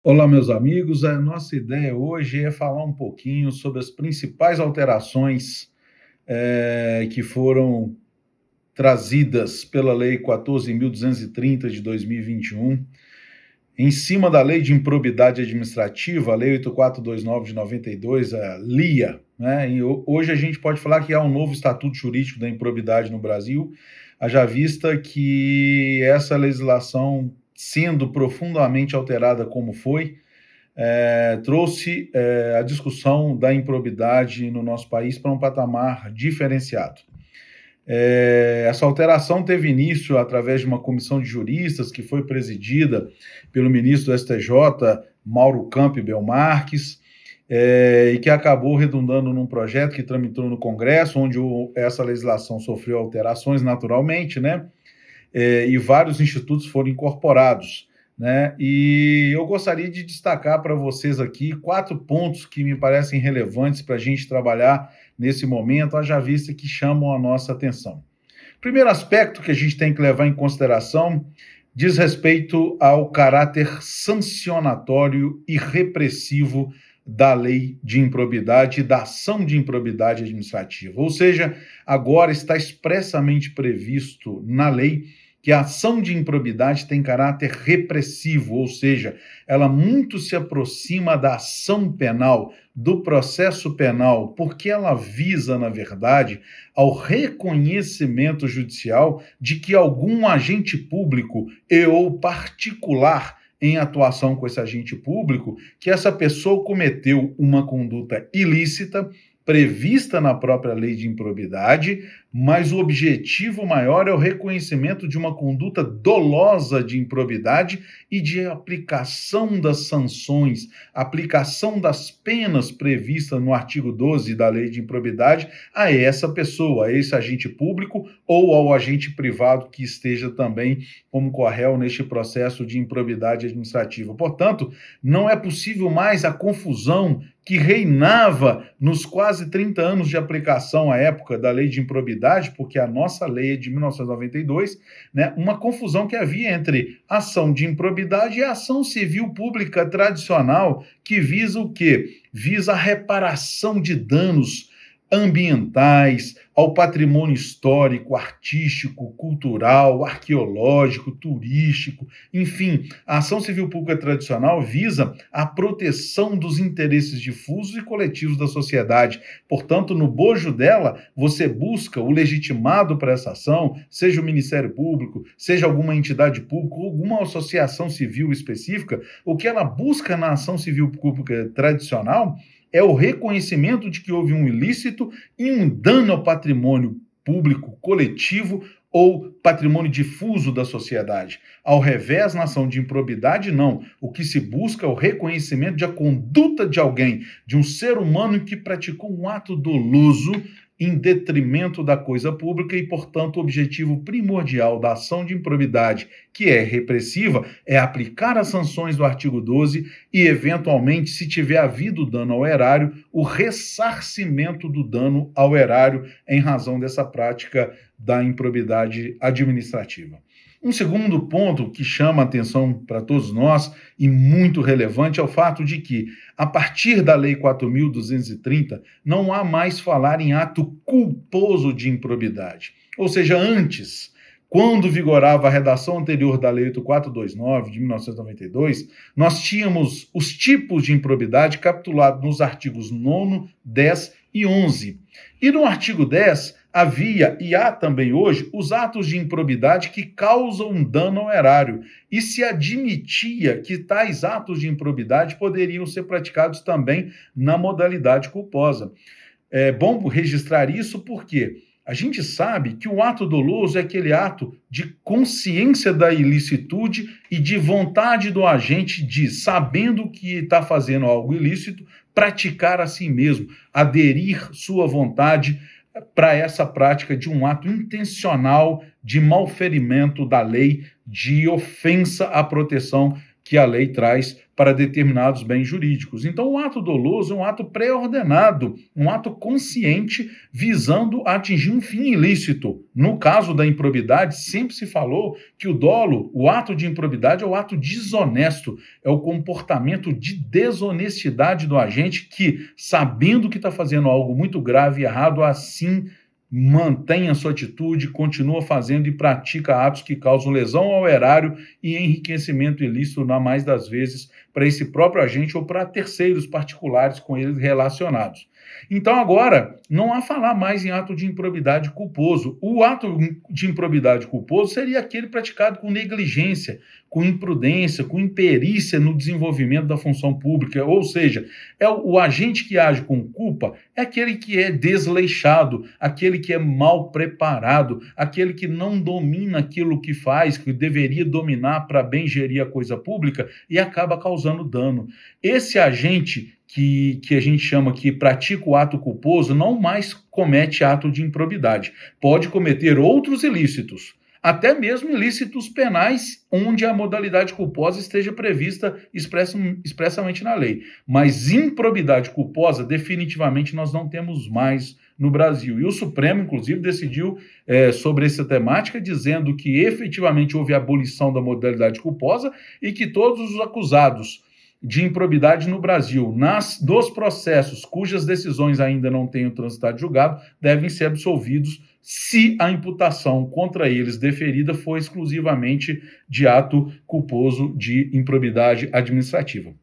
Olá, meus amigos. A nossa ideia hoje é falar um pouquinho sobre as principais alterações que foram trazidas pela Lei 14.230 de 2021, em cima da Lei de Improbidade Administrativa, a Lei 8429 de 92, a LIA. Né? E hoje a gente pode falar que há um novo estatuto jurídico da improbidade no Brasil, haja vista que essa legislação, sendo profundamente alterada como foi, trouxe a discussão da improbidade no nosso país para um patamar diferenciado. Essa alteração teve início através de uma comissão de juristas que foi presidida pelo ministro do STJ, Mauro Campbell Marques, e que acabou redundando num projeto que tramitou no Congresso, onde essa legislação sofreu alterações naturalmente, né? E vários institutos foram incorporados. Né? E eu gostaria de destacar para vocês aqui 4 pontos que me parecem relevantes para a gente trabalhar nesse momento, haja vista que chamam a nossa atenção. Primeiro aspecto que a gente tem que levar em consideração diz respeito ao caráter sancionatório e repressivo da lei de improbidade e da ação de improbidade administrativa. Ou seja, agora está expressamente previsto na lei que a ação de improbidade tem caráter repressivo, ou seja, ela muito se aproxima da ação penal, do processo penal, porque ela visa, na verdade, ao reconhecimento judicial de que algum agente público e ou particular em atuação com esse agente público, que essa pessoa cometeu uma conduta ilícita, prevista na própria lei de improbidade, mas o objetivo maior é o reconhecimento de uma conduta dolosa de improbidade e de aplicação das sanções, aplicação das penas previstas no artigo 12 da lei de improbidade a essa pessoa, a esse agente público ou ao agente privado que esteja também como corréu neste processo de improbidade administrativa. Portanto, não é possível mais a confusão que reinava nos quase 30 anos de aplicação à época da lei de improbidade, porque a nossa lei é de 1992, né, uma confusão que havia entre ação de improbidade e ação civil pública tradicional, que visa o quê? Visa a reparação de danos ambientais, ao patrimônio histórico, artístico, cultural, arqueológico, turístico, enfim, a ação civil pública tradicional visa a proteção dos interesses difusos e coletivos da sociedade. Portanto, no bojo dela, você busca o legitimado para essa ação, seja o Ministério Público, seja alguma entidade pública, alguma associação civil específica. O que ela busca na ação civil pública tradicional é o reconhecimento de que houve um ilícito e um dano ao patrimônio público coletivo ou patrimônio difuso da sociedade. Ao revés, na ação de improbidade, não. O que se busca é o reconhecimento de a conduta de alguém, de um ser humano que praticou um ato doloso em detrimento da coisa pública e, portanto, o objetivo primordial da ação de improbidade, que é repressiva, é aplicar as sanções do artigo 12 e, eventualmente, se tiver havido dano ao erário, o ressarcimento do dano ao erário em razão dessa prática da improbidade administrativa. Um segundo ponto que chama a atenção para todos nós e muito relevante é o fato de que, a partir da Lei 4.230, não há mais falar em ato culposo de improbidade. Ou seja, antes, quando vigorava a redação anterior da Lei 8429 de 1992, nós tínhamos os tipos de improbidade capitulados nos artigos 9º, 10 e 11. E no artigo 10, havia e há também hoje os atos de improbidade que causam um dano ao erário e se admitia que tais atos de improbidade poderiam ser praticados também na modalidade culposa. É bom registrar isso porque a gente sabe que o ato doloso é aquele ato de consciência da ilicitude e de vontade do agente de, sabendo que está fazendo algo ilícito, praticar a si mesmo, aderir sua vontade para essa prática de um ato intencional de malferimento da lei, de ofensa à proteção que a lei traz para determinados bens jurídicos. Então, o ato doloso é um ato pré-ordenado, um ato consciente visando atingir um fim ilícito. No caso da improbidade, sempre se falou que o dolo, o ato de improbidade, é o ato desonesto, é o comportamento de desonestidade do agente que, sabendo que está fazendo algo muito grave e errado, assim mantém a sua atitude, continua fazendo e pratica atos que causam lesão ao erário e enriquecimento ilícito, na mais das vezes, para esse próprio agente ou para terceiros particulares com ele relacionados. Então, agora, não há falar mais em ato de improbidade culposo. O ato de improbidade culposo seria aquele praticado com negligência, com imprudência, com imperícia no desenvolvimento da função pública, ou seja, é o agente que age com culpa, é aquele que é desleixado, aquele que é mal preparado, aquele que não domina aquilo que faz, que deveria dominar para bem gerir a coisa pública e acaba causando dano. Esse agente que a gente chama que pratica o ato culposo não mais comete ato de improbidade. Pode cometer outros ilícitos, até mesmo ilícitos penais, onde a modalidade culposa esteja prevista expressamente na lei. Mas improbidade culposa, definitivamente, nós não temos mais no Brasil. E o Supremo, inclusive, decidiu sobre essa temática, dizendo que efetivamente houve abolição da modalidade culposa e que todos os acusados de improbidade no Brasil, dos processos cujas decisões ainda não tenham transitado julgado, devem ser absolvidos se a imputação contra eles deferida for exclusivamente de ato culposo de improbidade administrativa.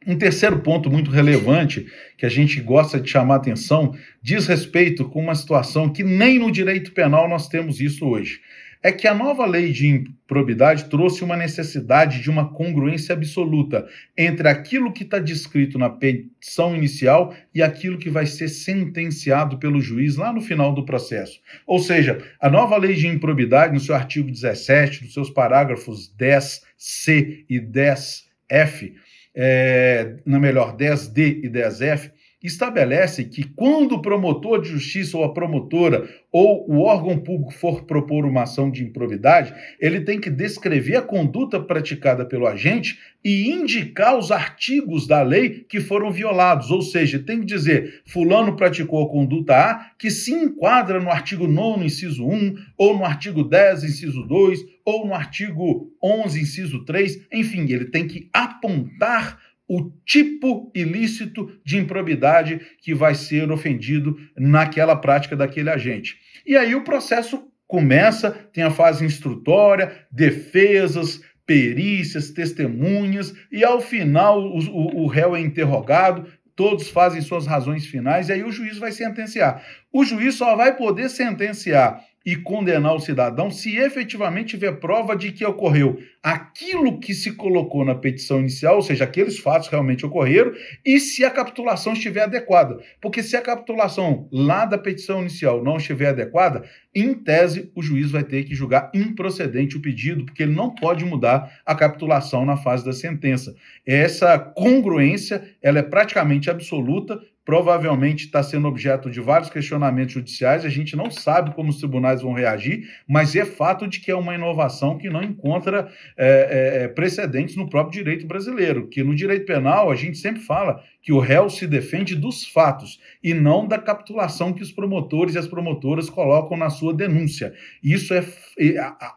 Um terceiro ponto muito relevante que a gente gosta de chamar a atenção diz respeito com uma situação que nem no direito penal nós temos isso hoje. É que a nova lei de improbidade trouxe uma necessidade de uma congruência absoluta entre aquilo que está descrito na petição inicial e aquilo que vai ser sentenciado pelo juiz lá no final do processo. Ou seja, a nova lei de improbidade, no seu artigo 17, nos seus parágrafos 10C e 10F, 10D e 10F, estabelece que quando o promotor de justiça ou a promotora ou o órgão público for propor uma ação de improbidade, ele tem que descrever a conduta praticada pelo agente e indicar os artigos da lei que foram violados, ou seja, tem que dizer, fulano praticou a conduta A, que se enquadra no artigo 9º, inciso 1, ou no artigo 10, inciso 2, ou no artigo 11, inciso 3, enfim, ele tem que apontar o tipo ilícito de improbidade que vai ser ofendido naquela prática daquele agente. E aí o processo começa, tem a fase instrutória, defesas, perícias, testemunhas, e ao final o réu é interrogado, todos fazem suas razões finais, e aí o juiz vai sentenciar. O juiz só vai poder sentenciar e condenar o cidadão se efetivamente tiver prova de que ocorreu aquilo que se colocou na petição inicial, ou seja, aqueles fatos realmente ocorreram, e se a capitulação estiver adequada. Porque se a capitulação lá da petição inicial não estiver adequada, em tese, o juiz vai ter que julgar improcedente o pedido, porque ele não pode mudar a capitulação na fase da sentença. Essa congruência, ela é praticamente absoluta, provavelmente está sendo objeto de vários questionamentos judiciais, a gente não sabe como os tribunais vão reagir, mas é fato de que é uma inovação que não encontra precedentes no próprio direito brasileiro, que no direito penal a gente sempre fala que o réu se defende dos fatos e não da capitulação que os promotores e as promotoras colocam na sua denúncia. Isso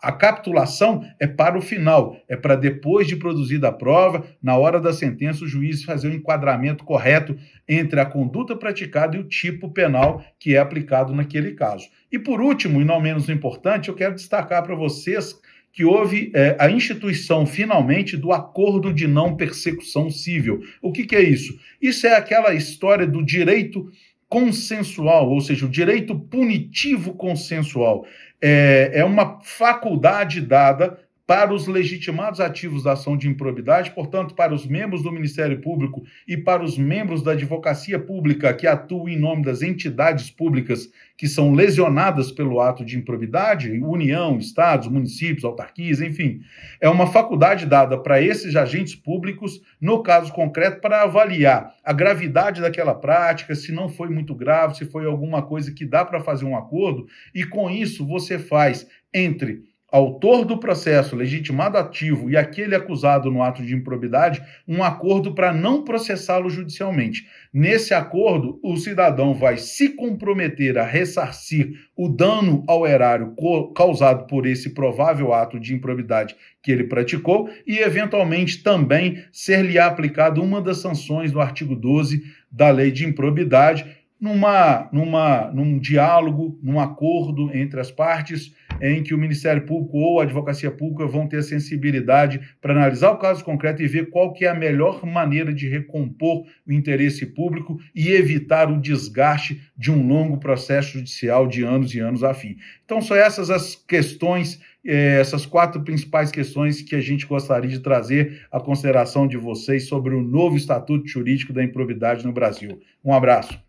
a capitulação é para o final, é para depois de produzida a prova, na hora da sentença, o juiz fazer o enquadramento correto entre a conduta praticada e o tipo penal que é aplicado naquele caso. E por último, e não menos importante, eu quero destacar para vocês que houve a instituição, finalmente, do acordo de não persecução civil. O que é isso? Isso é aquela história do direito consensual, ou seja, o direito punitivo consensual. É uma faculdade dada para os legitimados ativos da ação de improbidade, portanto, para os membros do Ministério Público e para os membros da advocacia pública que atuam em nome das entidades públicas que são lesionadas pelo ato de improbidade, União, estados, municípios, autarquias, enfim, é uma faculdade dada para esses agentes públicos, no caso concreto, para avaliar a gravidade daquela prática, se não foi muito grave, se foi alguma coisa que dá para fazer um acordo, e com isso você faz entre autor do processo, legitimado ativo e aquele acusado no ato de improbidade, um acordo para não processá-lo judicialmente. Nesse acordo, o cidadão vai se comprometer a ressarcir o dano ao erário causado por esse provável ato de improbidade que ele praticou e, eventualmente, também ser-lhe aplicado uma das sanções do artigo 12 da Lei de Improbidade, num diálogo, num acordo entre as partes, em que o Ministério Público ou a Advocacia Pública vão ter sensibilidade para analisar o caso concreto e ver qual que é a melhor maneira de recompor o interesse público e evitar o desgaste de um longo processo judicial de anos e anos a fim. Então, são essas as questões, essas 4 principais questões que a gente gostaria de trazer à consideração de vocês sobre o novo Estatuto Jurídico da Improbidade no Brasil. Um abraço.